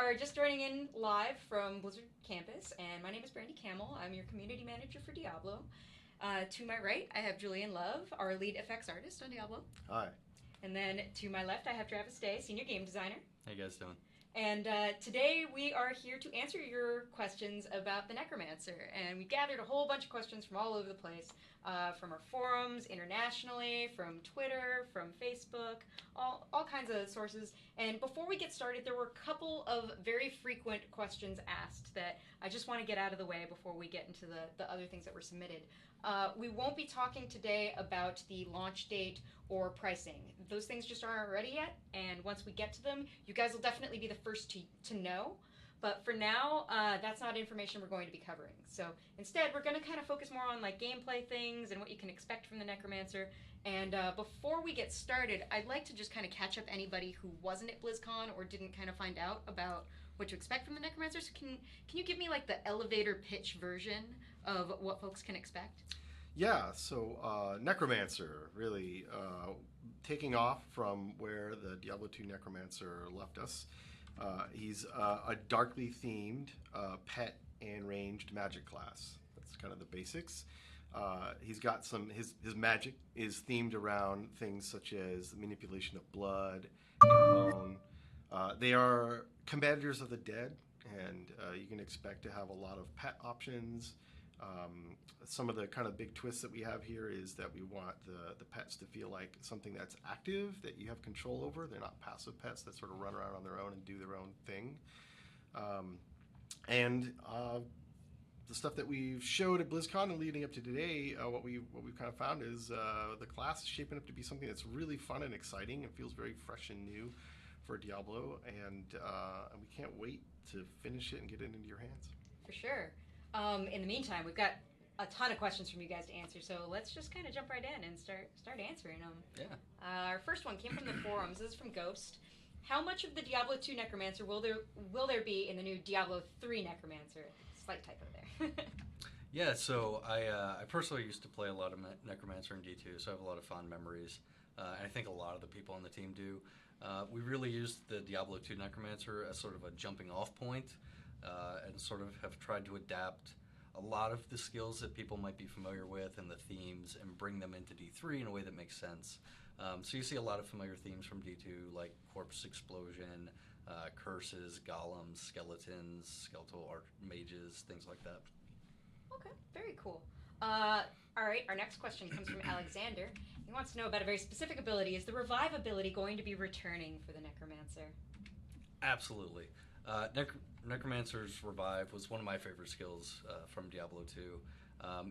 are just joining in live from Blizzard Campus, and my name is Brandy Camel. I'm your community manager for Diablo. To my right, I have Julian Love, our lead effects artist on Diablo. Hi. And then to my left, I have Travis Day, senior game designer. How you guys doing? And today we are here to answer your questions about the Necromancer. And we gathered a whole bunch of questions from all over the place, from our forums, internationally, from Twitter, from Facebook, all kinds of sources. And before we get started, there were a couple of very frequent questions asked that I just want to get out of the way before we get into the other things that were submitted. We won't be talking today about the launch date or pricing. Those things just aren't ready yet, and once we get to them, you guys will definitely be the first to know. But for now, that's not information we're going to be covering. So instead, we're going to kind of focus more on like gameplay things and what you can expect from the Necromancer. And before we get started, I'd like to just kind of catch up anybody who wasn't at BlizzCon or didn't kind of find out about what to expect from the Necromancer. So can you give me like the elevator pitch version of what folks can expect? Yeah, so Necromancer, really taking off from where the Diablo 2 Necromancer left us. He's a darkly themed pet and ranged magic class. That's kind of the basics. He's got his magic is themed around things such as the manipulation of blood and bone. They are commanders of the dead, and you can expect to have a lot of pet options. Some of the kind of big twists that we have here is that we want the pets to feel like something that's active, that you have control over. They're not passive pets that sort of run around on their own and do their own thing. The stuff that we've showed at BlizzCon and leading up to today, what we've kind of found is the class is shaping up to be something that's really fun and exciting and feels very fresh and new for Diablo, and we can't wait to finish it and get it into your hands. For sure. In the meantime, we've got a ton of questions from you guys to answer, so let's just kind of jump right in and start answering them. Yeah. Our first one came from the forums. This is from Ghost. How much of the Diablo 2 Necromancer will there be in the new Diablo 3 Necromancer? Slight typo there. Yeah, so I personally used to play a lot of Necromancer in D2, so I have a lot of fond memories. And I think a lot of the people on the team do. We really used the Diablo 2 Necromancer as sort of a jumping off point, and sort of have tried to adapt a lot of the skills that people might be familiar with and the themes and bring them into D3 in a way that makes sense. So you see a lot of familiar themes from D2, like corpse explosion, curses, golems, skeletons, skeletal mages, things like that. Okay, very cool. All right, our next question comes from Alexander. He wants to know about a very specific ability. Is the revive ability going to be returning for the Necromancer? Absolutely. Necromancer's Revive was one of my favorite skills from Diablo 2.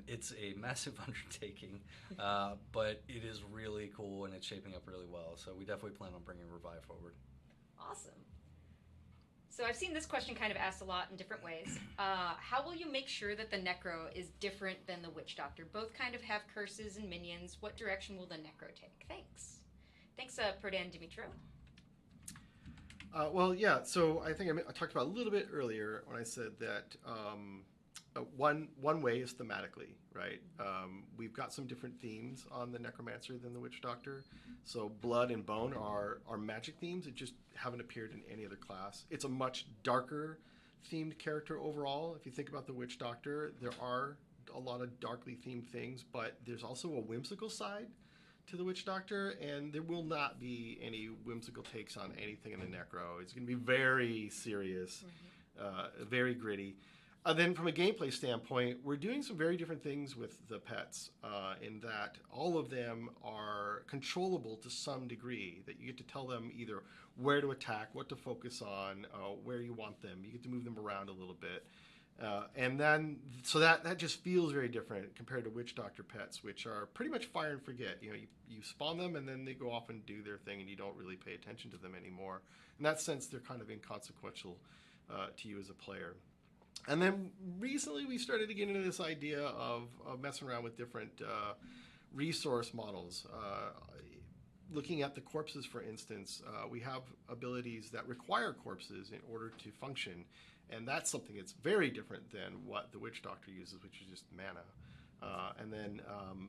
It's a massive undertaking, but it is really cool and it's shaping up really well. So we definitely plan on bringing Revive forward. Awesome. So I've seen this question kind of asked a lot in different ways. How will you make sure that the Necro is different than the Witch Doctor? Both kind of have curses and minions. What direction will the Necro take? Thanks. Thanks, Prodan Dimitro. Well, yeah, so I think I talked about a little bit earlier when I said that one way is thematically, right? We've got some different themes on the Necromancer than the Witch Doctor. So blood and bone are magic themes that just haven't appeared in any other class. It's a much darker themed character overall. If you think about the Witch Doctor, there are a lot of darkly themed things, but there's also a whimsical side to the Witch Doctor, and there will not be any whimsical takes on anything in the Necro. It's going to be very serious, very gritty. Then from a gameplay standpoint, we're doing some very different things with the pets in that all of them are controllable to some degree, that you get to tell them either where to attack, what to focus on, where you want them. You get to move them around a little bit. And then, so that just feels very different compared to Witch Doctor pets, which are pretty much fire and forget. You know, you spawn them and then they go off and do their thing, and you don't really pay attention to them anymore. In that sense, they're kind of inconsequential to you as a player. And then recently we started to get into this idea of messing around with different resource models. Looking at the corpses, for instance, we have abilities that require corpses in order to function. And that's something that's very different than what the Witch Doctor uses, which is just mana. And then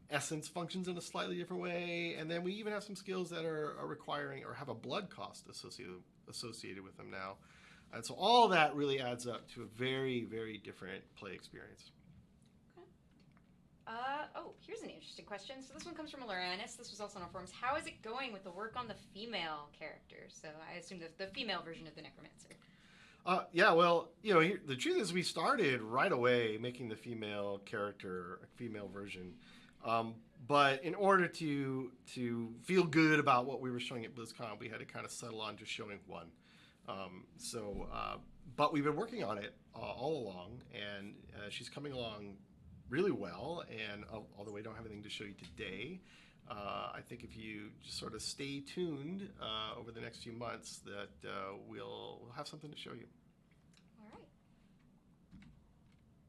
Essence functions in a slightly different way. And then we even have some skills that are requiring or have a blood cost associated with them now. And so all that really adds up to a very, very different play experience. Here's an interesting question. So this one comes from Loranis. This was also on our forums. How is it going with the work on the female character? So I assume the female version of the Necromancer. Yeah, well, the truth is we started right away making the female character, a female version. But in order to feel good about what we were showing at BlizzCon, we had to kind of settle on just showing one. But we've been working on it all along, and she's coming along really well. And although we don't have anything to show you today, I think if you just sort of stay tuned over the next few months, that we'll have something to show you. All right.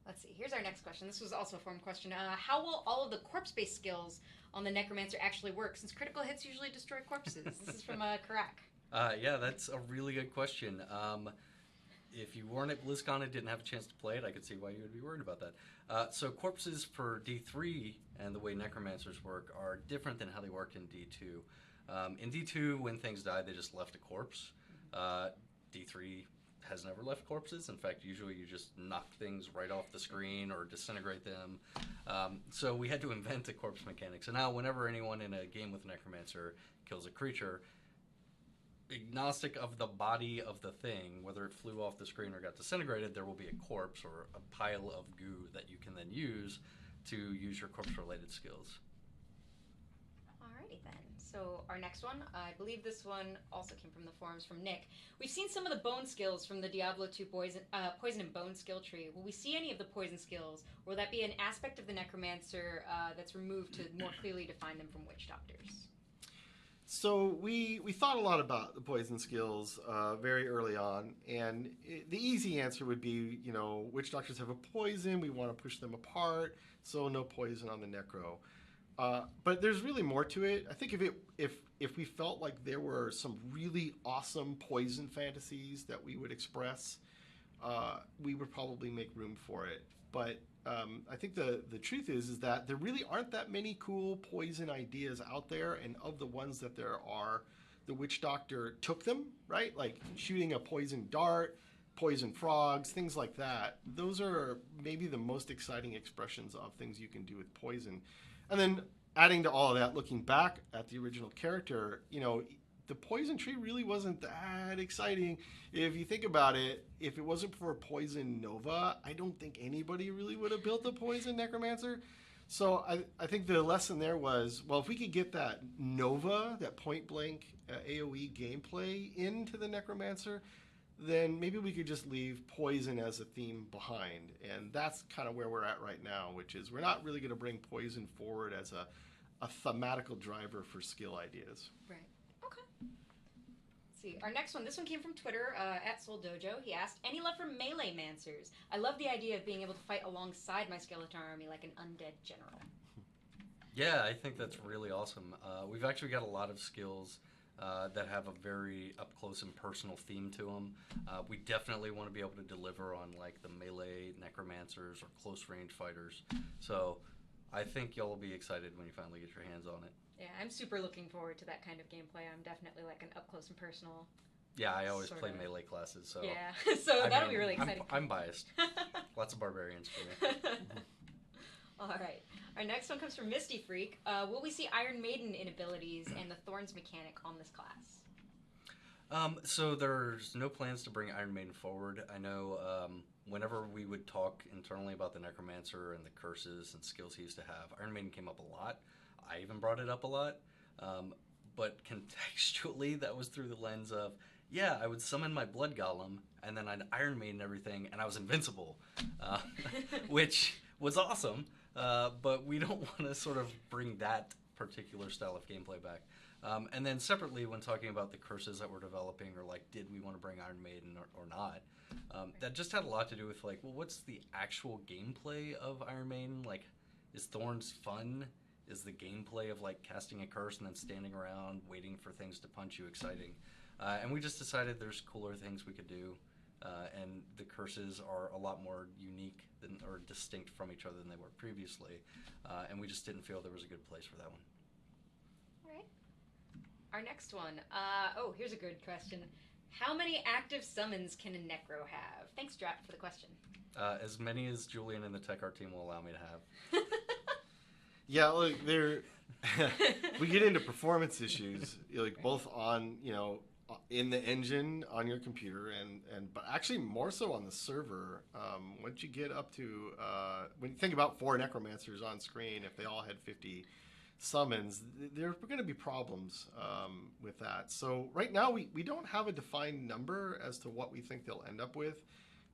Let's see. Here's our next question. This was also a forum question. How will all of the corpse-based skills on the Necromancer actually work, since critical hits usually destroy corpses? This is from Karak. Yeah, that's a really good question. If you weren't at BlizzCon and didn't have a chance to play it, I could see why you would be worried about that. So corpses for D3 and the way Necromancers work are different than how they worked in D2. In D2, when things died, they just left a corpse. D3 has never left corpses. In fact, usually you just knock things right off the screen or disintegrate them. So we had to invent the corpse mechanic. So now whenever anyone in a game with Necromancer kills a creature, agnostic of the body of the thing, whether it flew off the screen or got disintegrated, there will be a corpse or a pile of goo that you can then use to use your corpse-related skills. Alrighty then. So our next one, I believe this one also came from the forums from Nick. We've seen some of the bone skills from the Diablo 2 poison and bone skill tree. Will we see any of the poison skills, or will that be an aspect of the Necromancer that's removed to more clearly define them from Witch Doctors? So we thought a lot about the poison skills very early on, and the easy answer would be, Witch Doctors have a poison, we want to push them apart, so no poison on the Necro. But there's really more to it. I think if we felt like there were some really awesome poison fantasies that we would express, we would probably make room for it. But I think the truth is that there really aren't that many cool poison ideas out there, and of the ones that there are, the Witch Doctor took them, right? Like shooting a poison dart, poison frogs, things like that. Those are maybe the most exciting expressions of things you can do with poison. And then adding to all of that, looking back at the original character, the poison tree really wasn't that exciting. If you think about it, if it wasn't for Poison Nova, I don't think anybody really would have built a Poison Necromancer. So I think the lesson there was, well, if we could get that Nova, that point-blank AoE gameplay into the Necromancer, then maybe we could just leave poison as a theme behind. And that's kind of where we're at right now, which is we're not really going to bring poison forward as a thematical driver for skill ideas. Right. Okay. Let's see. Our next one, this one came from Twitter, at Soul Dojo. He asked, any love for melee mancers? I love the idea of being able to fight alongside my skeleton army like an undead general. Yeah, I think that's really awesome. We've actually got a lot of skills that have a very up-close and personal theme to them. We definitely want to be able to deliver on like the melee necromancers or close-range fighters. So I think y'all will be excited when you finally get your hands on it. Yeah, I'm super looking forward to that kind of gameplay. I'm definitely like an up-close and personal. Yeah, I always play melee classes, so yeah, so that'll be really exciting. I'm biased. Lots of barbarians for me. All right. Our next one comes from Misty Freak. Will we see Iron Maiden inabilities and the Thorns mechanic on this class? So there's no plans to bring Iron Maiden forward. I know whenever we would talk internally about the Necromancer and the curses and skills he used to have, Iron Maiden came up a lot. I even brought it up a lot. But contextually, that was through the lens of, yeah, I would summon my Blood Golem, and then I'd Iron Maiden everything, and I was invincible, which was awesome. But we don't want to sort of bring that particular style of gameplay back. And then separately, when talking about the curses that we're developing, or like, did we want to bring Iron Maiden or not, that just had a lot to do with like, well, what's the actual gameplay of Iron Maiden? Like, is Thorns fun? Is the gameplay of like casting a curse and then standing around waiting for things to punch you exciting? And we just decided there's cooler things we could do. And the curses are a lot more unique or distinct from each other than they were previously. And we just didn't feel there was a good place for that one. All right. Our next one. Here's a good question. How many active summons can a Necro have? Thanks, Drat, for the question. As many as Julian and the tech art team will allow me to have. Yeah, look, we get into performance issues, like both on, in the engine on your computer but actually more so on the server. Once you get up to, when you think about 4 Necromancers on screen, if they all had 50 summons, there are going to be problems with that. So right now we don't have a defined number as to what we think they'll end up with.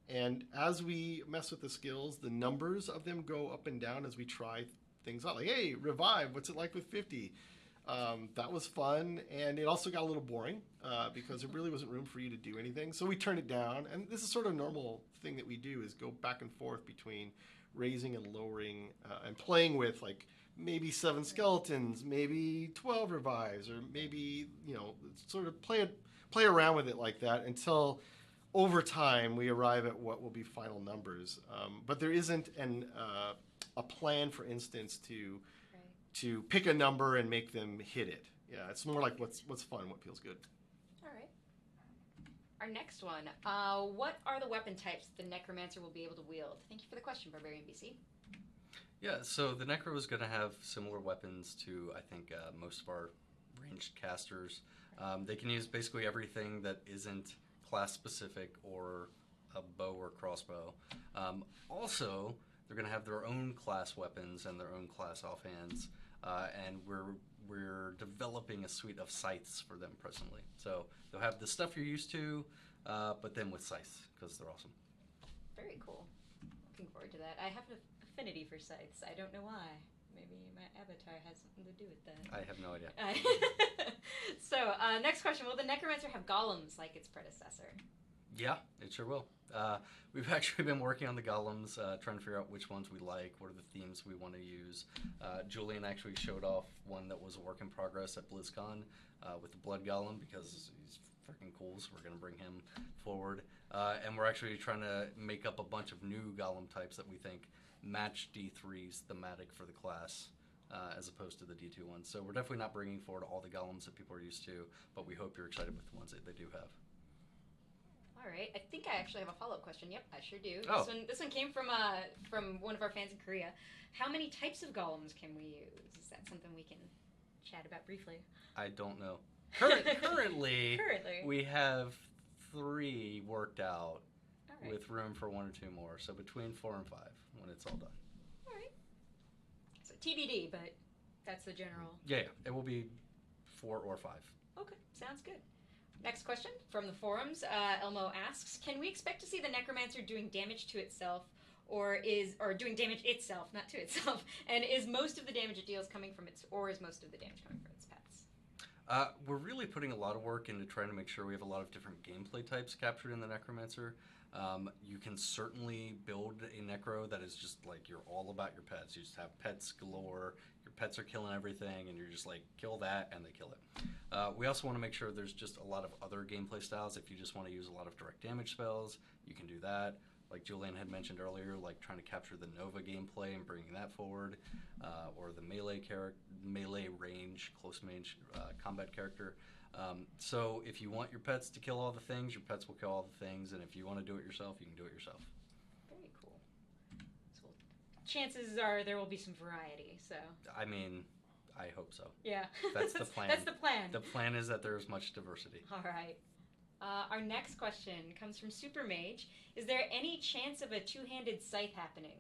And as we mess with the skills, the numbers of them go up and down as we try things out. Like, hey, revive, what's it like with 50? That was fun, and it also got a little boring because there really wasn't room for you to do anything. So we turned it down, and this is sort of a normal thing that we do, is go back and forth between raising and lowering and playing with, like, maybe 7 skeletons, maybe 12 revives, or maybe, sort of play around with it like that until over time we arrive at what will be final numbers. But there isn't a plan, for instance, to pick a number and make them hit it. Yeah, it's more like what's fun, what feels good. All right. Our next one. What are the weapon types the Necromancer will be able to wield? Thank you for the question, Barbarian BC. Yeah, so the Necro is going to have similar weapons to, I think, most of our ranged casters. They can use basically everything that isn't class-specific or a bow or crossbow. Also, they're going to have their own class weapons and their own class offhands, and we're developing a suite of scythes for them presently. So they'll have the stuff you're used to, but then with scythes, because they're awesome. Very cool. Looking forward to that. I have an affinity for scythes. I don't know why. Maybe my avatar has something to do with that. I have no idea. So, next question. Will the Necromancer have golems like its predecessor? Yeah, it sure will. We've actually been working on the golems, trying to figure out which ones we like, what are the themes we want to use. Julian actually showed off one that was a work in progress at BlizzCon with the blood golem because he's freaking cool, so we're going to bring him forward. And we're actually trying to make up a bunch of new golem types that we think match D3's thematic for the class. As opposed to the D2 ones. So we're definitely not bringing forward all the golems that people are used to, but we hope you're excited with the ones that they do have. All right. I think I actually have a follow-up question. Yep, I sure do. Oh. This one came from one of our fans in Korea. How many types of golems can we use? Is that something we can chat about briefly? I don't know. Currently, Currently, we have 3 worked out all right. with room for 1 or 2 more. So between 4 and 5 when it's all done. All right. So TBD, but that's the general. Yeah, it will be 4 or 5. Okay, sounds good. Next question from the forums. Elmo asks, can we expect to see the Necromancer doing damage to itself, or doing damage itself, not to itself? And is most of the damage it deals coming from its pets? We're really putting a lot of work into trying to make sure we have a lot of different gameplay types captured in the Necromancer. You can certainly build a Necro that is just like you're all about your pets. You just have pets galore. Your pets are killing everything, and you're just like, kill that, and they kill it. We also want to make sure there's just a lot of other gameplay styles. If you just want to use a lot of direct damage spells, you can do that. Like Julian had mentioned earlier, like trying to capture the Nova gameplay and bringing that forward, or the melee range, close range combat character. So if you want your pets to kill all the things, your pets will kill all the things, and if you want to do it yourself, you can do it yourself. Very cool. So chances are there will be some variety, so. I mean, I hope so. Yeah. That's the plan. That's the plan. The plan is that there's much diversity. All right. Our next question comes from Super Mage. Is there any chance of a two-handed scythe happening?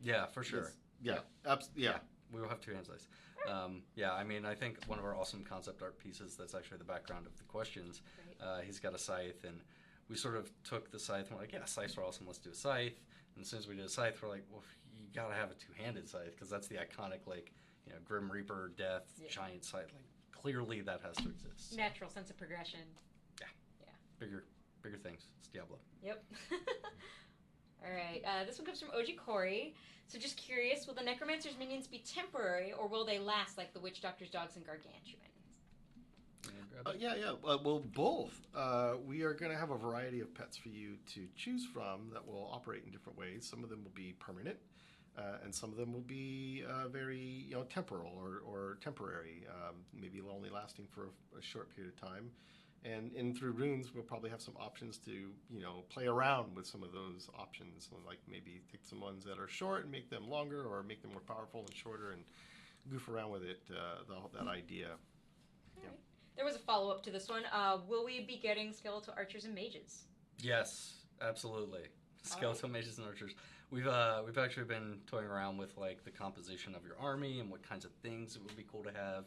Yeah, for sure. Yes. Yeah. We will have 2-hand scythes. Yeah, I mean, I think one of our awesome concept art pieces that's actually the background of the questions, he's got a scythe, and we sort of took the scythe and we're like, yeah, scythes are awesome, let's do a scythe. And as soon as we did a scythe, we're like, well, you gotta have a 2-handed scythe, because that's the iconic, like, Grim Reaper, death, giant scythe. Like, clearly that has to exist. Natural sense of progression. Yeah. Bigger things. It's Diablo. Yep. All right. This one comes from OG Corey. So just curious, will the Necromancer's minions be temporary, or will they last like the Witch Doctor's dogs and Gargantuan? Well, both. We are going to have a variety of pets for you to choose from that will operate in different ways. Some of them will be permanent. And some of them will be very temporal or temporary, maybe only lasting for a short period of time. And through runes, we'll probably have some options to play around with some of those options, like maybe take some ones that are short and make them longer, or make them more powerful and shorter, and goof around with it. That idea. All right. There was a follow-up to this one. Will we be getting skeletal archers and mages? Yes, absolutely. Skeletal mages and archers. We've actually been toying around with like the composition of your army and what kinds of things it would be cool to have.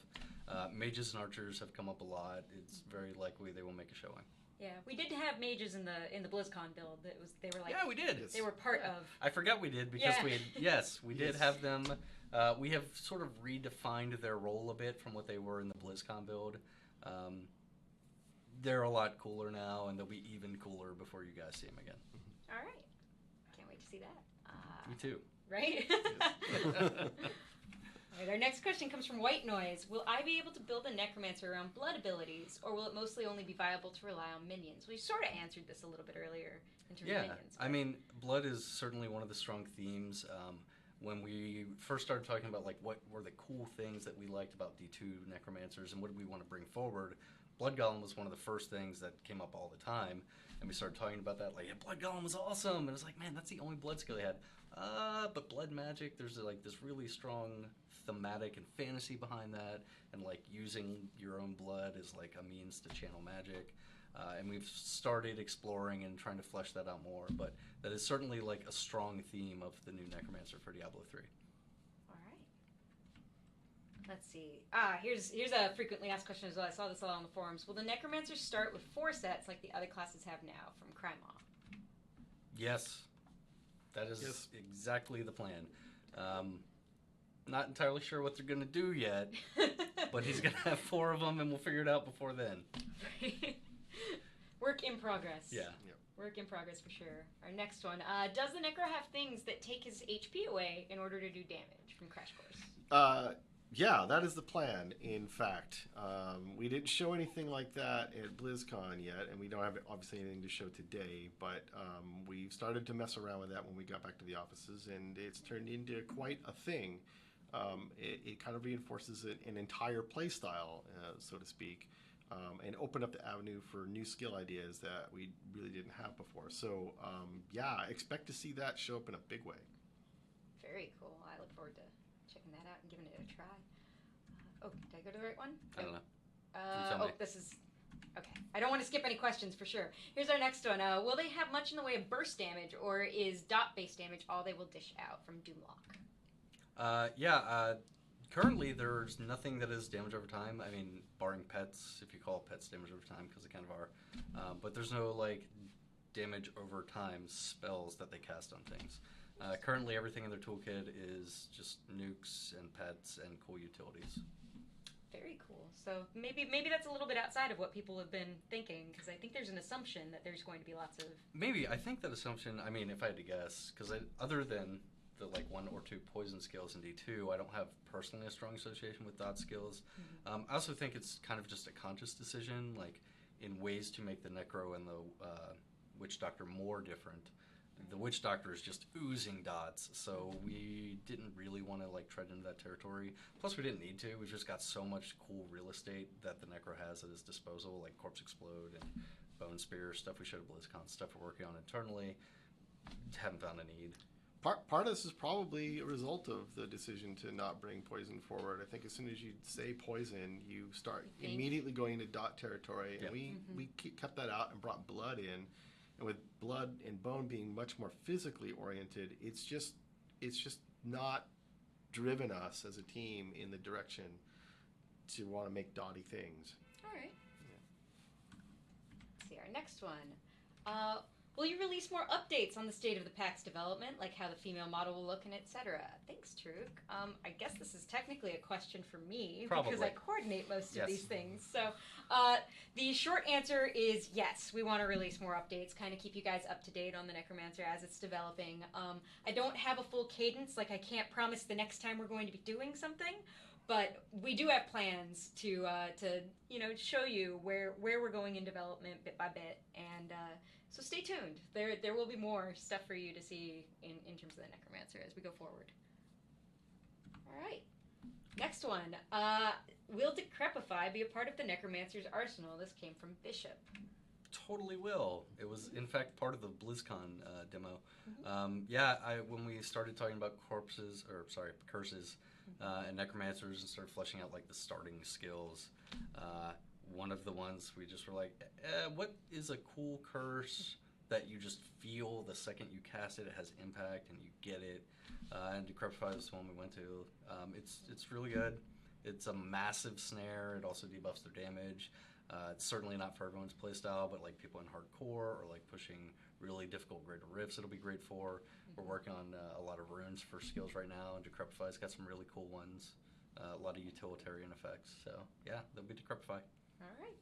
Mages and archers have come up a lot. It's very likely they will make a showing. Yeah, we did have mages in the BlizzCon build. They were like, yeah, we did. They were part of. I forgot we did because we did have them. We have sort of redefined their role a bit from what they were in the BlizzCon build. They're a lot cooler now, and they'll be even cooler before you guys see them again. All right, can't wait to see that. Me too. Right. All right, our next question comes from White Noise. Will I be able to build a Necromancer around blood abilities, or will it mostly only be viable to rely on minions? We sort of answered this a little bit earlier in terms of minions. I mean, blood is certainly one of the strong themes. When we first started talking about like what were the cool things that we liked about D2 Necromancers and what did we want to bring forward, Blood Golem was one of the first things that came up all the time. And we started talking about that, like, yeah, Blood Golem was awesome. And it was like, man, that's the only blood skill he had. But blood magic, there's like this really strong thematic and fantasy behind that, and like using your own blood as like a means to channel magic. And we've started exploring and trying to flesh that out more, but that is certainly like a strong theme of the new Necromancer for Diablo 3. All right. Let's see. Here's a frequently asked question as well. I saw this a lot on the forums. Will the Necromancers start with 4 sets like the other classes have now from Crymaw? Yes. That is exactly the plan. Not entirely sure what they're going to do yet, but he's going to have 4 of them, and we'll figure it out before then. Work in progress. Yeah. Yep. Work in progress for sure. Our next one. Does the Necro have things that take his HP away in order to do damage from Crash Course? Yeah, that is the plan, in fact. We didn't show anything like that at BlizzCon yet, and we don't have obviously anything to show today, but we started to mess around with that when we got back to the offices, and it's turned into quite a thing. It kind of reinforces an entire playstyle, so to speak, and opened up the avenue for new skill ideas that we really didn't have before. So, yeah, expect to see that show up in a big way. Very cool. I look forward to checking that out and giving it a try. Did I go to the right one? I don't know. This is... Okay. I don't want to skip any questions for sure. Here's our next one. Will they have much in the way of burst damage, or is dot-based damage all they will dish out from Doomlock? Currently there's nothing that is damage over time. I mean, barring pets, if you call pets damage over time, because they kind of are. But there's no, like, damage over time spells that they cast on things. Currently everything in their toolkit is just nukes and pets and cool utilities. Very cool. So maybe that's a little bit outside of what people have been thinking, because I think there's an assumption that there's going to be lots of... Maybe. I think that assumption, I mean, if I had to guess, because other than the like 1 or 2 poison skills in D2, I don't have personally a strong association with dot skills. Mm-hmm. I also think it's kind of just a conscious decision, like in ways to make the Necro and the Witch Doctor more different. The Witch Doctor is just oozing dots, so we didn't really want to like tread into that territory. Plus, we didn't need to. We've just got so much cool real estate that the Necro has at his disposal, like Corpse Explode and Bone Spear, stuff we showed at BlizzCon, stuff we're working on internally. Haven't found a need. Part of this is probably a result of the decision to not bring poison forward. I think as soon as you say poison, you start immediately going into dot territory, and we kept that out and brought blood in. And with blood and bone being much more physically oriented, it's just not driven us as a team in the direction to want to make dotty things. All right. Yeah. Let's see our next one. Will you release more updates on the state of the PAX development, like how the female model will look and etc.? Thanks, Truk. I guess this is technically a question for me, Probably. Because I coordinate most of these things. So the short answer is yes, we want to release more updates, kind of keep you guys up to date on the Necromancer as it's developing. I don't have a full cadence, like I can't promise the next time we're going to be doing something, but we do have plans to show you where we're going in development bit by bit, and So stay tuned. There will be more stuff for you to see in terms of the Necromancer as we go forward. All right. Next one. Will Decrepify be a part of the Necromancer's arsenal? This came from Bishop. Totally will. It was, in fact, part of the BlizzCon demo. Mm-hmm. When we started talking about curses, and necromancers and started fleshing out like the starting skills, one of the ones we just were like, what is a cool curse that you just feel the second you cast it, it has impact and you get it? And Decrepify was the one we went to. It's really good. It's a massive snare. It also debuffs their damage. It's certainly not for everyone's playstyle, but like people in hardcore or like pushing really difficult greater rifts, it'll be great for. We're working on a lot of runes for skills right now, and Decrepify's got some really cool ones. A lot of utilitarian effects. So yeah, they'll be Decrepify. All right.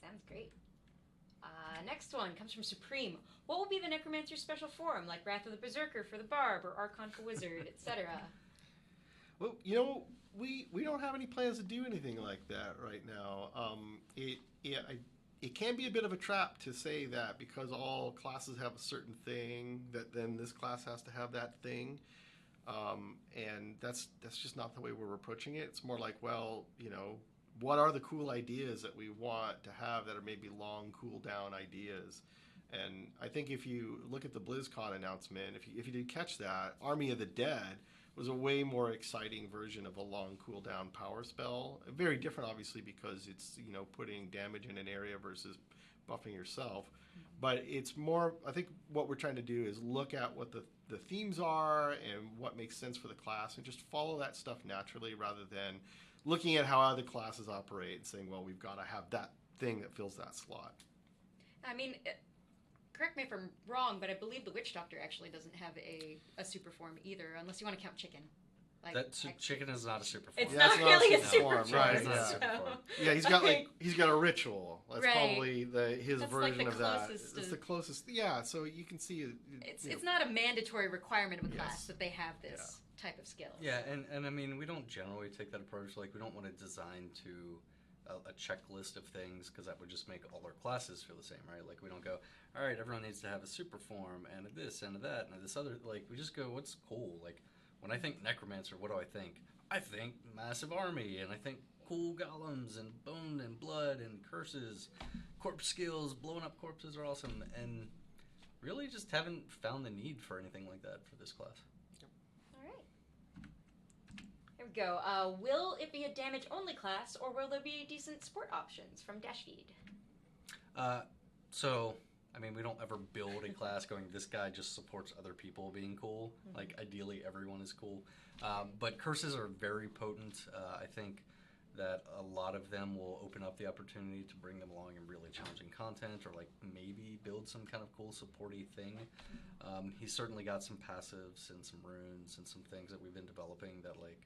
Sounds great. Next one comes from Supreme. What will be the Necromancer's special form, like Wrath of the Berserker for the Barb or Archon for Wizard, etc.? Well, we don't have any plans to do anything like that right now. It can be a bit of a trap to say that because all classes have a certain thing, that then this class has to have that thing. And that's just not the way we're approaching it. It's more like, well, what are the cool ideas that we want to have that are maybe long cooldown ideas? And I think if you look at the BlizzCon announcement, if you did catch that, Army of the Dead was a way more exciting version of a long cooldown power spell. Very different, obviously, because it's putting damage in an area versus buffing yourself. But it's more, I think what we're trying to do is look at what the themes are and what makes sense for the class and just follow that stuff naturally rather than looking at how other classes operate and saying, well, we've got to have that thing that fills that slot. I mean, correct me if I'm wrong, but I believe the Witch Doctor actually doesn't have a super form either, unless you want to count Chicken. Chicken is not a super form. It's not really a super form, right? It's not a super form. Yeah, he's got a ritual. That's probably his version of that. It's the closest. Yeah, so you can see it's not a mandatory requirement of a class that they have this type of skill. Yeah, and I mean, we don't generally take that approach. Like, we don't want to design to a checklist of things because that would just make all our classes feel the same, right? Like, we don't go, all right, everyone needs to have a super form and a this and a that and a this other. Like, we just go, what's cool? Like, when I think Necromancer, what do I think? I think massive army, and I think cool golems and bone and blood and curses, corpse skills, blowing up corpses are awesome, and really just haven't found the need for anything like that for this class. All right. Here we go. Will it be a damage-only class, or will there be decent support options from Dashfeed? I mean, we don't ever build a class going, this guy just supports other people being cool. Mm-hmm. Like, ideally, everyone is cool. But curses are very potent. I think that a lot of them will open up the opportunity to bring them along in really challenging content or, like, maybe build some kind of cool supporty thing. He's certainly got some passives and some runes and some things that we've been developing that, like,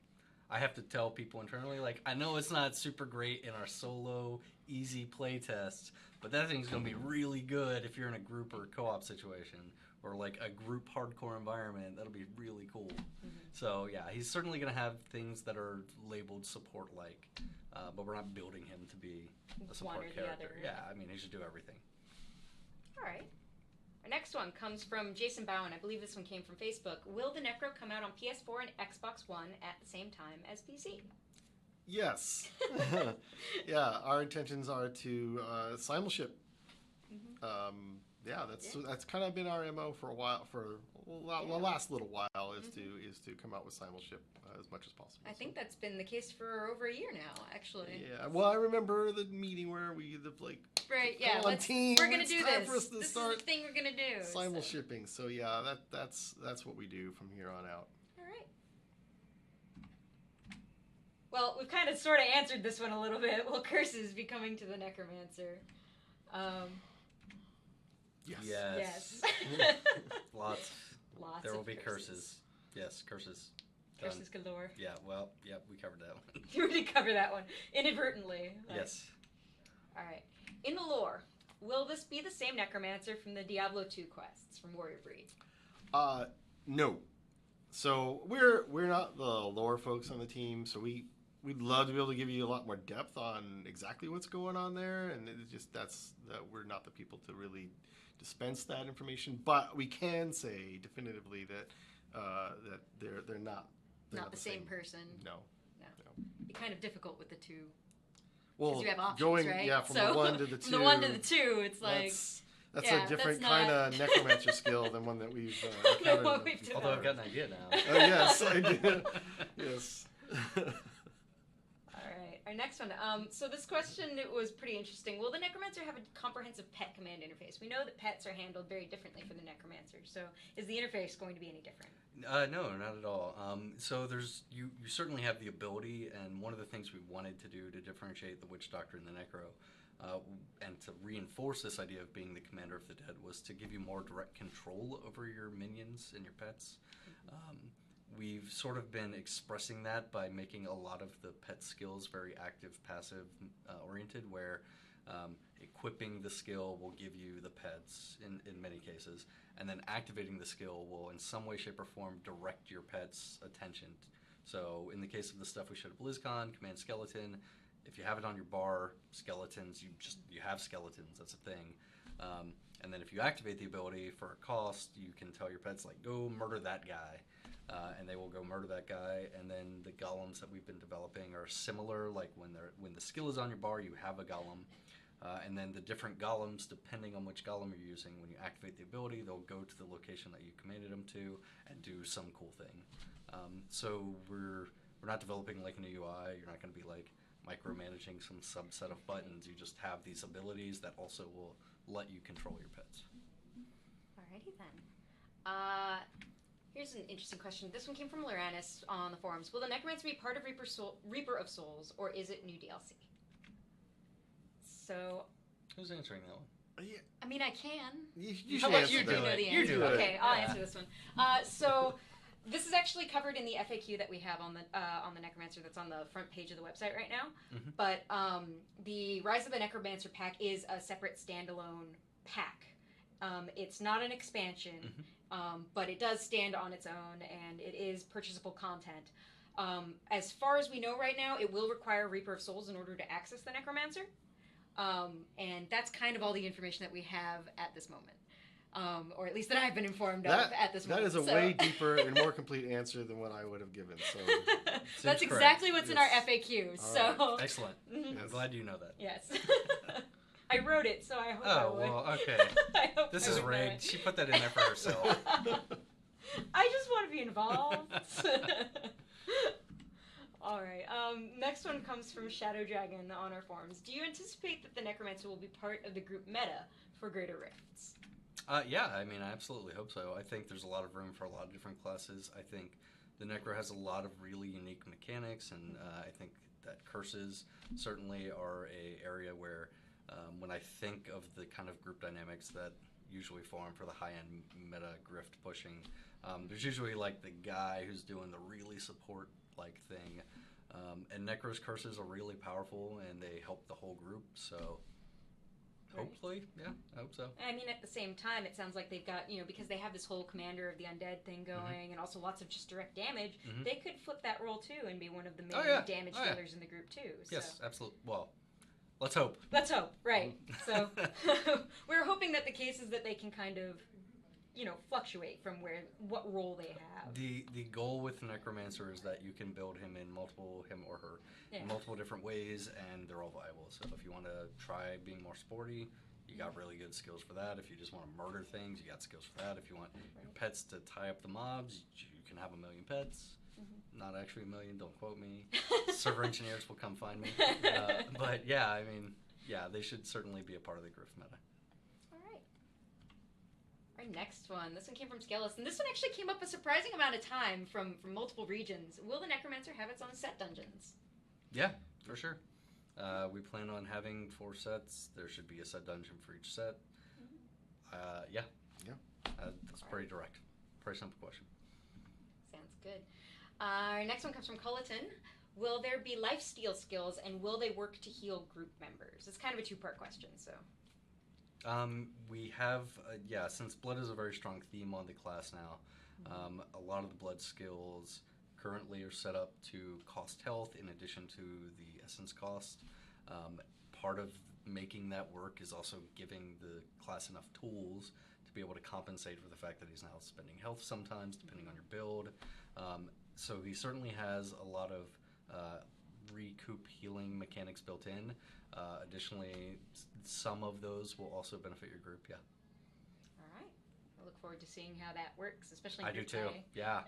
I have to tell people internally, like, I know it's not super great in our solo, easy play tests, but that thing's going to be really good if you're in a group or a co-op situation or, like, a group hardcore environment. That'll be really cool. Mm-hmm. So, yeah, he's certainly going to have things that are labeled support-like, but we're not building him to be a support character. Yeah, I mean, he should do everything. All right. Our next one comes from Jason Bowen. I believe this one came from Facebook. Will the Necro come out on PS4 and Xbox One at the same time as PC? Yes. Yeah, our intentions are to simulship. Mm-hmm. That's kind of been our MO for a while, the last little while is to come out with simulship as much as possible. I think that's been the case for over a year now, actually. Yeah. Well, I remember the meeting where we right. Yeah. We're gonna do this. This is the thing we're gonna do. Simulshipping. So yeah, that's what we do from here on out. All right. Well, we've kind of sort of answered this one a little bit. Will curses be coming to the Necromancer? Yes. Lots. There will be curses. Yes, curses. Curses galore. Yeah, well, we covered that one. You already covered that one. Inadvertently. Yes. All right. In the lore, will this be the same Necromancer from the Diablo 2 quests from Warrior Breed? No. So we're not the lore folks on the team, so we'd love to be able to give you a lot more depth on exactly what's going on there, and it's just that we're not the people to really dispense that information, but we can say definitively that that they're not Not the same person. No. It'd be kind of difficult with the two. Well, Because you have options, going right? from the 1 to the 2. From the 1 to the 2, it's like that's yeah, a different that's kind not- of necromancer skill than one that we've The encountered. one we've before. Although I've got an idea now. Oh yes, I do. Yes. All right, our next one. So this question was pretty interesting. Will the Necromancer have a comprehensive pet command interface? We know that pets are handled very differently for the Necromancer, so is the interface going to be any different? No, not at all. So you certainly have the ability, and one of the things we wanted to do to differentiate the Witch Doctor and the Necro, and to reinforce this idea of being the commander of the dead, was to give you more direct control over your minions and your pets. We've sort of been expressing that by making a lot of the pet skills very active, passive oriented, where equipping the skill will give you the pets in many cases, and then activating the skill will in some way, shape, or form direct your pet's attention. So in the case of the stuff we showed at BlizzCon, Command Skeleton, if you have it on your bar, skeletons, you have skeletons, that's a thing. And then if you activate the ability for a cost, you can tell your pets, like, go murder that guy. And they will go murder that guy. And then the golems that we've been developing are similar. Like when the skill is on your bar, you have a golem. And then the different golems, depending on which golem you're using, when you activate the ability, they'll go to the location that you commanded them to and do some cool thing. So we're not developing like a new UI. You're not going to be like micromanaging some subset of buttons. You just have these abilities that also will let you control your pets. Alrighty then. Here's an interesting question. This one came from Loranis on the forums. Will the Necromancer be part of Reaper of Souls, or is it new DLC? So, Who's answering that one? Yeah, I mean, I can. you How should about answer you do that. know the You answer? do it. Okay, I'll Yeah. answer this one. So, this is actually covered in the FAQ that we have on the Necromancer that's on the front page of the website right now. Mhm. But the Rise of the Necromancer pack is a separate standalone pack. It's not an expansion, but it does stand on its own, and it is purchasable content. As far as we know right now, it will require Reaper of Souls in order to access the Necromancer. And that's kind of all the information that we have at this moment. Or at least that I've been informed of at this moment. That is a way deeper and more complete answer than what I would have given. So that's correct. exactly what's in our Yes. FAQ. All So right. Excellent. Mhm. I'm glad you know that. Yes. I wrote it, so I hope I Oh, would. well, okay. I hope This I is would know rigged. it. She put that in there for herself. I just want to be involved. All right. Next one comes from Shadow Dragon on our forums. Do you anticipate that the Necromancer will be part of the group meta for Greater Rifts? Yeah, I mean, I absolutely hope so. I think there's a lot of room for a lot of different classes. I think the Necro has a lot of really unique mechanics, and I think that curses certainly are a area where when I think of the kind of group dynamics that usually form for the high-end meta grift pushing, there's usually like the guy who's doing the really support-like thing, and Necro's curses are really powerful, and they help the whole group, so hopefully, yeah, I hope so. I mean, at the same time, it sounds like they've got, because they have this whole Commander of the Undead thing going, and also lots of just direct damage, they could flip that role too and be one of the main damage dealers in the group too. So. Yes, absolutely. Well, let's hope. Let's hope, right. So we're hoping that the case is that they can kind of, fluctuate from what role they have. The goal with Necromancer is that you can build him or her, in multiple different ways, and they're all viable. So if you want to try being more sporty, you got really good skills for that. If you just want to murder things, you got skills for that. If you want your pets to tie up the mobs, you can have 1,000,000 pets. Not actually 1,000,000, don't quote me. Server engineers will come find me. But yeah, I mean, they should certainly be a part of the Griff meta. Our next one. This one came from Skelis, and this one actually came up a surprising amount of time from multiple regions. Will the Necromancer have its own set dungeons? Yeah, for sure. We plan on having 4 sets. There should be a set dungeon for each set. Yeah. That's pretty direct. Pretty simple question. Sounds good. Our next one comes from Culleton. Will there be lifesteal skills, and will they work to heal group members? It's kind of a 2-part question, so... We have, since blood is a very strong theme on the class now, a lot of the blood skills currently are set up to cost health in addition to the essence cost. Part of making that work is also giving the class enough tools to be able to compensate for the fact that he's now spending health sometimes, depending on your build. So he certainly has a lot of recoup healing mechanics built in. Additionally, some of those will also benefit your group, yeah. All right. I look forward to seeing how that works, especially in I do group too, play. yeah.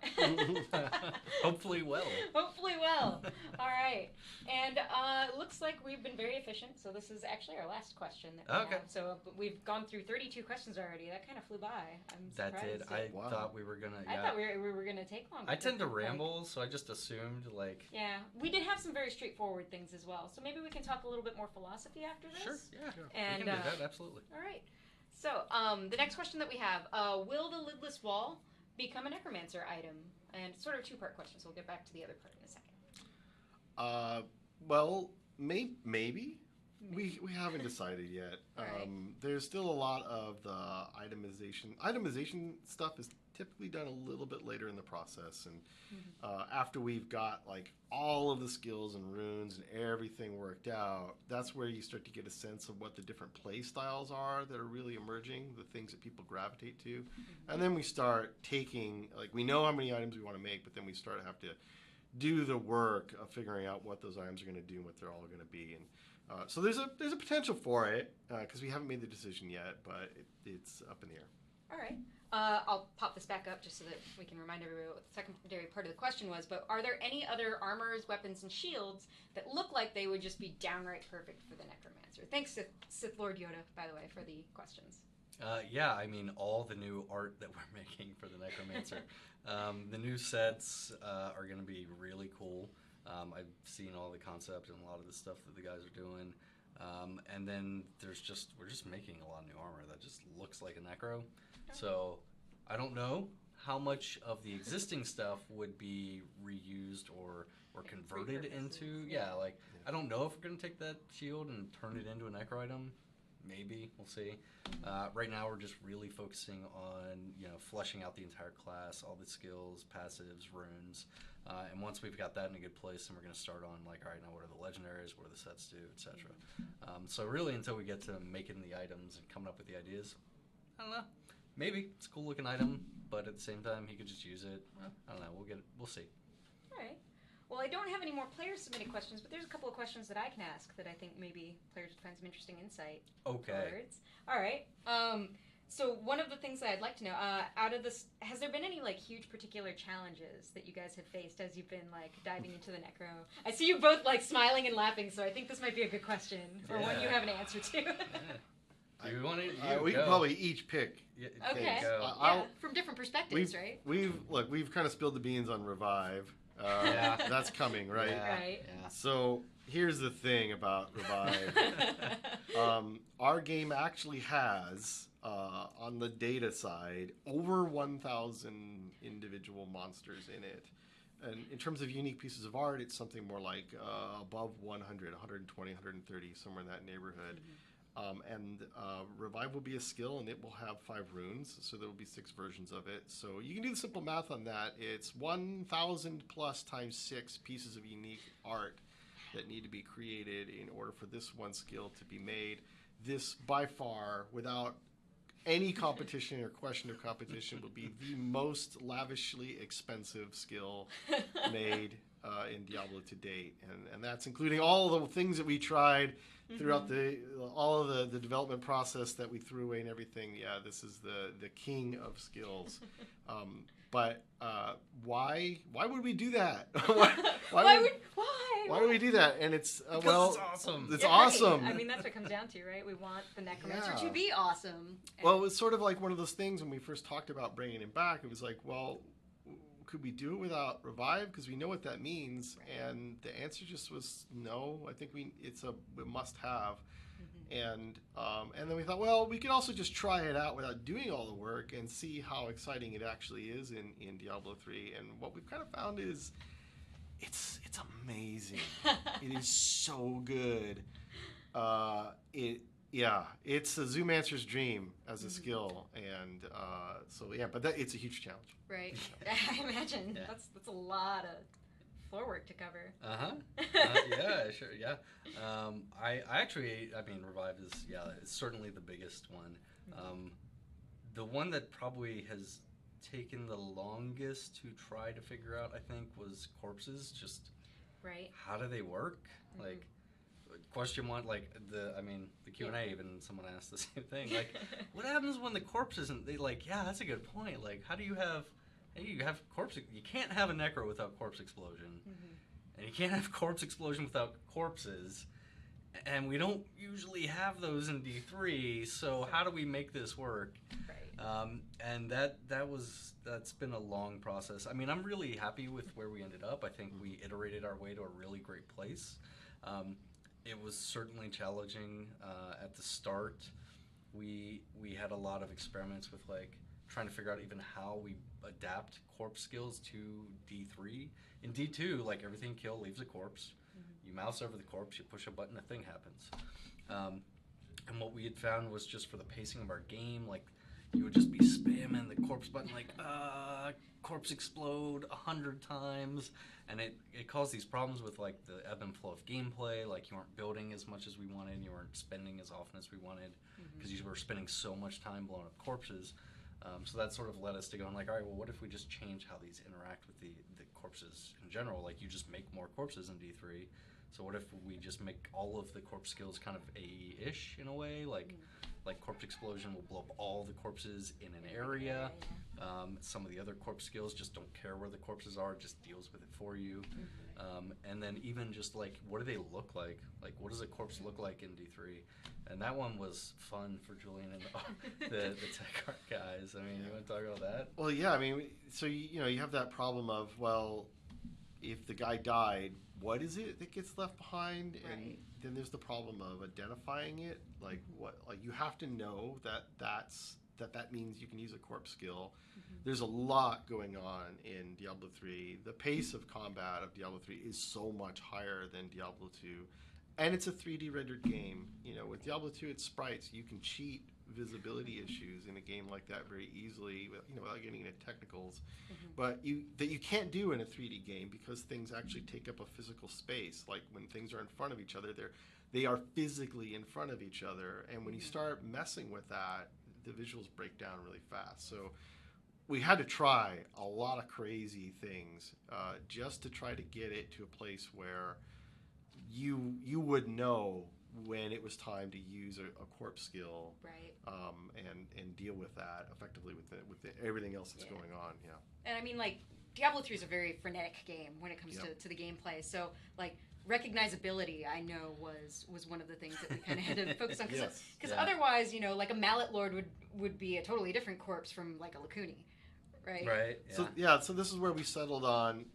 Hopefully well. Hopefully well. All right. And it looks like we've been very efficient, so this is actually our last question that we Okay. have. So we've gone through 32 questions already. That kind of flew by. I'm surprised. That did. I Wow. thought we were going to, I thought we were going to take longer. I tend to Like, ramble, so I just assumed, like... yeah. We did have some very straightforward things as well. So maybe we can talk a little bit more philosophy after this. Sure, yeah. And, we can do that, absolutely. All right. So, the next question that we have, will the lidless wall become a necromancer item? And sort of a two-part question, so we'll get back to the other part in a second. Well, maybe. We haven't decided yet. Right. There's still a lot of the itemization. Itemization stuff is typically done a little bit later in the process, and after we've got like all of the skills and runes and everything worked out, that's where you start to get a sense of what the different play styles are that are really emerging, the things that people gravitate to, and then we start taking, like, we know how many items we want to make, but then we start to have to do the work of figuring out what those items are going to do and what they're all going to be. And so there's a potential for it because we haven't made the decision yet, but it's up in the air. All right. I'll pop this back up just so that we can remind everybody what the secondary part of the question was. But are there any other armors, weapons, and shields that look like they would just be downright perfect for the Necromancer? Thanks, Sith Lord Yoda, by the way, for the questions. Yeah, I mean, all the new art that we're making for the Necromancer. The new sets are going to be really cool. I've seen all the concept and a lot of the stuff that the guys are doing. And then we're just making a lot of new armor that just looks like a Necro. So I don't know how much of the existing stuff would be reused or converted into. Yeah, like, I don't know if we're going to take that shield and turn it into a Necro item. Maybe, we'll see. Right now we're just really focusing on, fleshing out the entire class, all the skills, passives, runes. And once we've got that in a good place, then we're going to start on, like, all right, now what are the legendaries, what do the sets do, etc. So really, until we get to making the items and coming up with the ideas, I don't know. Maybe it's a cool looking item, but at the same time, he could just use it. I don't know. We'll see. All right. Well, I don't have any more player-submitted questions, but there's a couple of questions that I can ask that I think maybe players would find some interesting insight. Okay. Towards. All right. So one of the things that I'd like to know, out of this, has there been any like huge particular challenges that you guys have faced as you've been like diving into the Necro? I see you both like smiling and laughing, so I think this might be a good question or one you have an answer to. Do you want to? We can probably each pick. Okay. Go. Yeah, from different perspectives, right? We've kind of spilled the beans on Revive. Yeah. That's coming, right? Yeah. Right. Yeah. So here's the thing about Revive. Our game actually has, on the data side, over 1,000 individual monsters in it. And in terms of unique pieces of art, it's something more like above 100, 120, 130, somewhere in that neighborhood. Revive will be a skill, and it will have 5 runes, so there will be 6 versions of it. So you can do the simple math on that. It's 1,000 plus times 6 pieces of unique art that need to be created in order for this one skill to be made. This, by far, without any competition or question of competition, will be the most lavishly expensive skill made in Diablo to date, and that's including all the things that we tried throughout all of the development process that we threw away and everything. Yeah, this is the king of skills. But why would we do that? Why would we do that? And it's Because it's awesome. It's Yeah, awesome. right. I mean, that's what it comes down to, right? We want the Necromancer Yeah. to be awesome. Well, it was sort of like one of those things when we first talked about bringing him back. It was like, well, could we do it without Revive? Because we know what that means. And the answer just was no. I think it's a must-have. And then we thought, well, we could also just try it out without doing all the work and see how exciting it actually is in Diablo 3. And what we've kind of found is it's amazing. It is so good. It's a Zoomancer's dream as a skill, and but it's a huge challenge. Right. I imagine Yeah. that's a lot of floor work to cover. Yeah, sure. Yeah. I actually, I mean, Revive is, it's certainly the biggest one. The one that probably has taken the longest to try to figure out, I think, was corpses. Just right. how do they work? Like, question one, like the Q&A, even someone asked the same thing. Like, what happens when the corpse isn't? They like, yeah, that's a good point. Like, how do you have? Hey, you have corpse. You can't have a necro without corpse explosion, and you can't have corpse explosion without corpses. And we don't usually have those in D3. So how do we make this work? Right. And that's been a long process. I mean, I'm really happy with where we ended up. I think we iterated our way to a really great place. It was certainly challenging at the start. We had a lot of experiments with like trying to figure out even how we adapt corpse skills to D3. In D2, like everything kill leaves a corpse. You mouse over the corpse, you push a button, a thing happens. And what we had found was just for the pacing of our game, like you would just be spamming the corpse button like, corpse explode 100 times. And it caused these problems with like the ebb and flow of gameplay. Like you weren't building as much as we wanted, you weren't spending as often as we wanted because you were spending so much time blowing up corpses. So that sort of led us to going like, all right, well, what if we just change how these interact with the corpses in general? Like you just make more corpses in D3. So what if we just make all of the corpse skills kind of AE-ish in a way? Like corpse explosion will blow up all the corpses in an area. Some of the other corpse skills just don't care where the corpses are, it just deals with it for you. And then even just like, what do they look like? Like, what does a corpse look like in D3? And that one was fun for Julian and the tech art guys. I mean, you want to talk about that? Well, yeah, I mean, so you have that problem of, well, if the guy died, what is it that gets left behind? Right. And then there's the problem of identifying it. Like what? Like you have to know that that means you can use a corpse skill. There's a lot going on in Diablo 3. The pace of combat of Diablo 3 is so much higher than Diablo 2. And it's a 3D rendered game. You know, with Diablo 2, it's sprites. You can cheat visibility issues in a game like that very easily, without getting into technicals. But you can't do in a 3D game because things actually take up a physical space. Like when things are in front of each other, they are physically in front of each other. And when you start messing with that, the visuals break down really fast. So we had to try a lot of crazy things just to try to get it to a place where you would know when it was time to use a corpse skill, right? And deal with that effectively with everything else that's going on. Yeah. And I mean, like Diablo 3 is a very frenetic game when it comes to the gameplay. So like recognizability, I know was one of the things that we kind of had to focus on because otherwise, like a Mallet Lord would be a totally different corpse from like a Lacuni. Right. Right. Yeah. So this is where we settled on.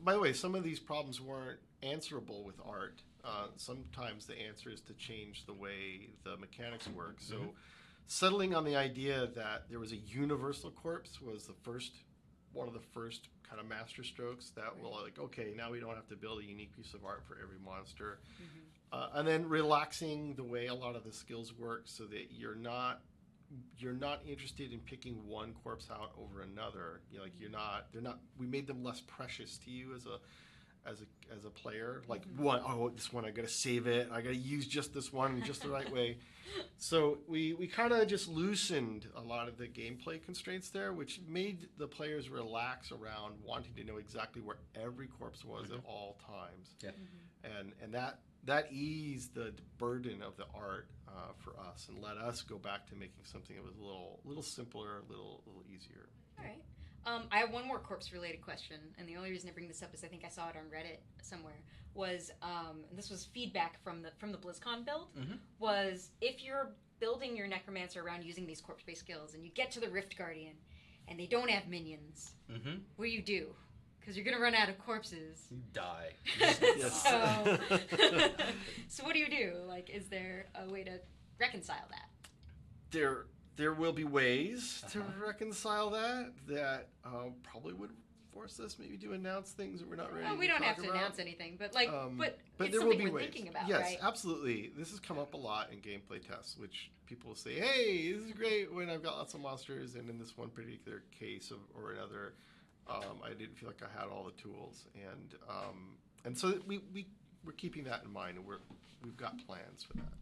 By the way, some of these problems weren't answerable with art. Sometimes the answer is to change the way the mechanics work. So settling on the idea that there was a universal corpse was one of the first kind of master strokes that will like, okay, now we don't have to build a unique piece of art for every monster. And then relaxing the way a lot of the skills work so that you're not interested in picking one corpse out over another. We made them less precious to you as a player. Like this one I gotta save it. I gotta use just this one in just the right way. So we kind of just loosened a lot of the gameplay constraints there, which made the players relax around wanting to know exactly where every corpse was at all times. Yeah. And that eased the burden of the art for us and let us go back to making something that was a little simpler, a little easier. All right. I have one more corpse-related question, and the only reason I bring this up is I think I saw it on Reddit somewhere. Was this was feedback from the BlizzCon build? Was if you're building your Necromancer around using these corpse-based skills, and you get to the Rift Guardian, and they don't have minions, what do you do? Because you're gonna run out of corpses. You die. So what do you do? Like, is there a way to reconcile that? There will be ways to reconcile that probably would force us maybe to announce things that we're not ready to we don't talk have to about. announce anything, but like, but it's there something will be we're ways. thinking about, yes, right? absolutely. This has come up a lot in gameplay tests, which people will say, hey, this is great when I've got lots of monsters, and in this one particular case or another, I didn't feel like I had all the tools. And so we we're keeping that in mind, and we've got plans for that.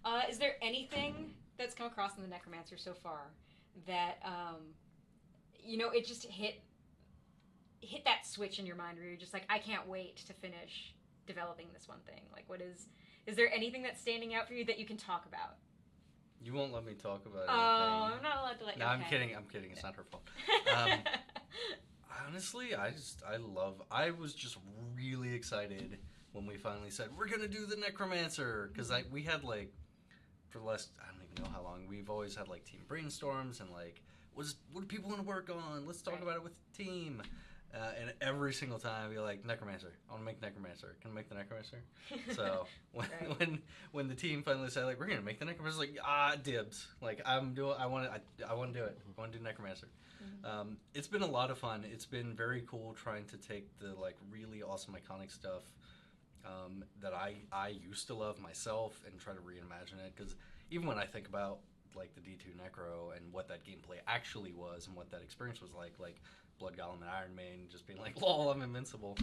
All right. Is there anything that's come across in the Necromancer so far that it just hit that switch in your mind where you're just like, I can't wait to finish developing this one thing? Like, is there anything that's standing out for you that you can talk about? You won't let me talk about anything. Oh, I'm not allowed to let you. No, I'm kidding. It's not her fault. Honestly, I was just really excited when we finally said, we're going to do the Necromancer. Because we had, like, for the last, I don't even know how long, we've always had, like, team brainstorms and, like, what do people want to work on? Let's talk about it with the team. And every single time, I'd be like, Necromancer. I want to make Necromancer. Can I make the Necromancer? So when the team finally said, like, we're gonna make the Necromancer, like, dibs. Like, I want to do it. I want to do Necromancer. Mm-hmm. It's been a lot of fun. It's been very cool trying to take the like really awesome iconic stuff that I used to love myself and try to reimagine it. Because even when I think about like the D2 Necro and what that gameplay actually was and what that experience was like Blood Golem and Iron Maiden just being like, lol, I'm invincible.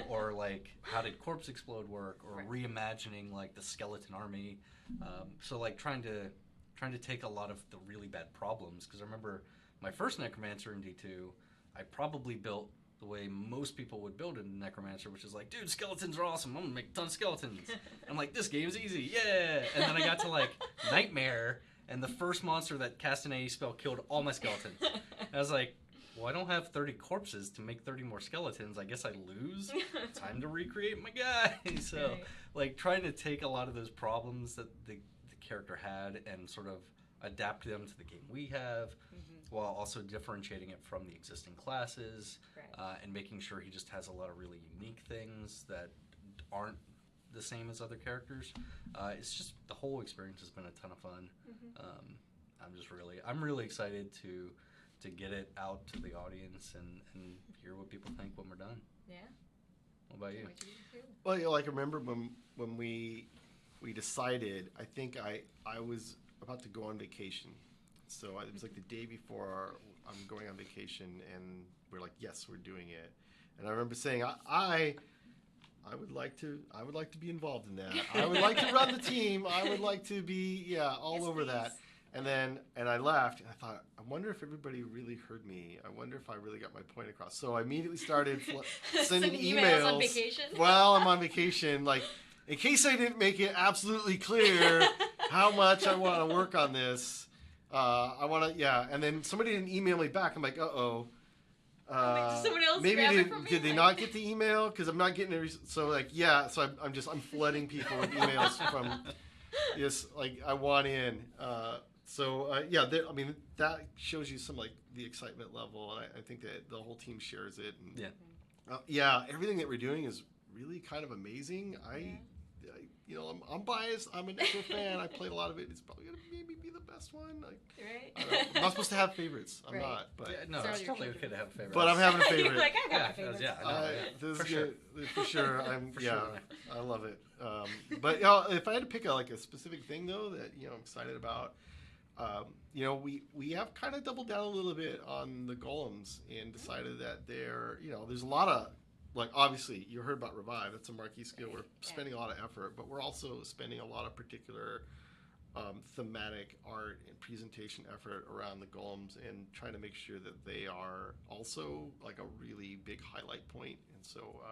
Or like, how did Corpse Explode work? Or reimagining like the skeleton army. So like trying to take a lot of the really bad problems. Because I remember my first Necromancer in D2, I probably built the way most people would build a Necromancer, which is like, dude, skeletons are awesome. I'm gonna make a ton of skeletons. I'm like, this game's easy, yeah. And then I got to like Nightmare, and the first monster that cast an AE spell killed all my skeletons. And I was like, well, I don't have 30 corpses to make 30 more skeletons. I guess I lose. Time to recreate my guy. So, like, trying to take a lot of those problems that the character had and sort of adapt them to the game we have, while also differentiating it from the existing classes, and making sure he just has a lot of really unique things that aren't the same as other characters. It's just, the whole experience has been a ton of fun. I'm really excited to get it out to the audience and hear what people think when we're done. Yeah. What about you? Well, I remember when we decided, I think I was about to go on vacation. So it was like the day before I'm going on vacation, and we're like, yes, we're doing it. And I remember saying, I would like to be involved in that. I would like to run the team. I would like to be all over that. And I left, and I thought, I wonder if everybody really heard me. I wonder if I really got my point across. So I immediately started sending emails on vacation while I'm on vacation, like, in case I didn't make it absolutely clear how much I want to work on this. I want to, and then somebody didn't email me back. I'm like, uh-oh. Someone else maybe grab it from me? did they not get the email? Because I'm not getting it. So I'm flooding people with emails from, yes, like, I want in. That shows you some, like, the excitement level, and I think that the whole team shares it. And, everything that we're doing is really kind of amazing. I'm biased. I'm a Necro fan. I played a lot of it. It's probably going to maybe be the best one. I'm not supposed to have favorites. I'm not. But it's totally okay to have favorites. But I'm having a favorite. You're like, I got my favorites. This is good. For sure. I love it. But if I had to pick a specific thing though that I'm excited about, we have kind of doubled down a little bit on the golems and decided that there's a lot of, like, obviously you heard about Revive. That's a marquee skill. We're spending a lot of effort, but we're also spending a lot of particular thematic art and presentation effort around the golems and trying to make sure that they are also like a really big highlight point. And so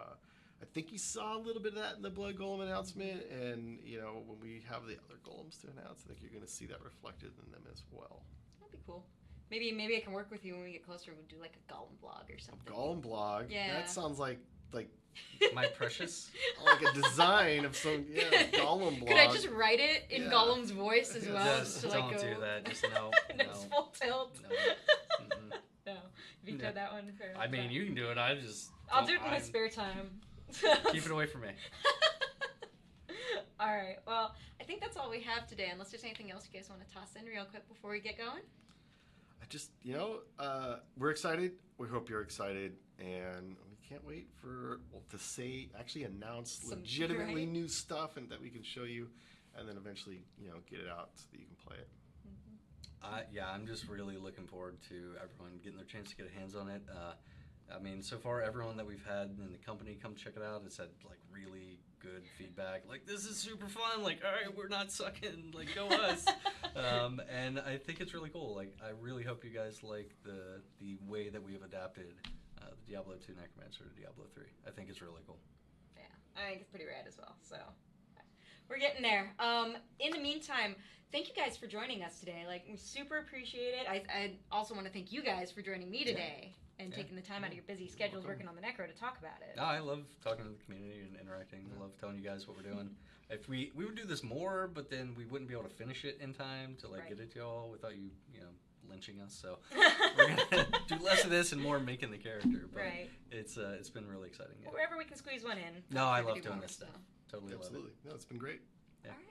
I think you saw a little bit of that in the Blood Golem announcement, and when we have the other golems to announce, I think you're going to see that reflected in them as well. That'd be cool. Maybe I can work with you when we get closer. We'll do like a golem blog or something. A golem blog? Yeah. That sounds like my precious. Like a design of some golem blog. Could I just write it in Golem's voice as well? Just don't do that. Just no. It's full tilt. No. No. Veto that one. I mean, you can do it. I'll do it in my spare time. Keep it away from me. All right. Well, I think that's all we have today. Unless there's anything else you guys want to toss in real quick before we get going. We're excited. We hope you're excited, and we can't wait to announce some legitimately new stuff and that we can show you, and then eventually, get it out so that you can play it. I'm just really looking forward to everyone getting their chance to get hands on it. I mean, so far everyone that we've had in the company come check it out has had like really good feedback. Like, this is super fun. Like, all right, we're not sucking. Like, go us. And I think it's really cool. Like, I really hope you guys like the way that we have adapted the Diablo 2 Necromancer to Diablo 3. I think it's really cool. Yeah, I think it's pretty rad as well. So we're getting there. In the meantime, thank you guys for joining us today. Like, we super appreciate it. I also want to thank you guys for joining me today and taking the time out of your busy schedules working on the Necro to talk about it. No, I love talking to the community and interacting. I love telling you guys what we're doing. If we would do this more, but then we wouldn't be able to finish it in time to like get it to y'all without you lynching us. So we're gonna do less of this and more making the character. But it's been really exciting. Yeah. Wherever we can squeeze one in. No, I love doing this stuff. Totally Absolutely. love it. No, it's been great. Yeah. All right.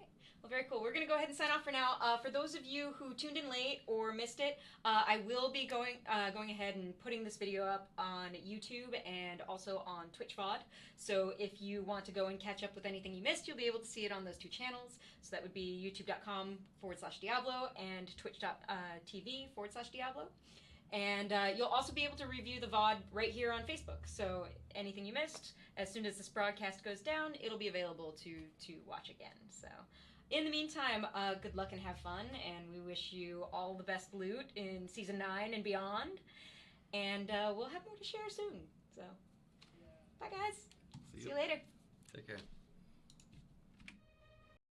Well, very cool. We're going to go ahead and sign off for now. For those of you who tuned in late or missed it, I will be going ahead and putting this video up on YouTube and also on Twitch VOD. So if you want to go and catch up with anything you missed, you'll be able to see it on those two channels. So that would be youtube.com/Diablo and twitch.tv/Diablo. And you'll also be able to review the VOD right here on Facebook. So anything you missed, as soon as this broadcast goes down, it'll be available to watch again. So in the meantime, good luck and have fun. And we wish you all the best loot in Season 9 and beyond. And we'll have more to share soon. So bye, guys. See See you later. Take care.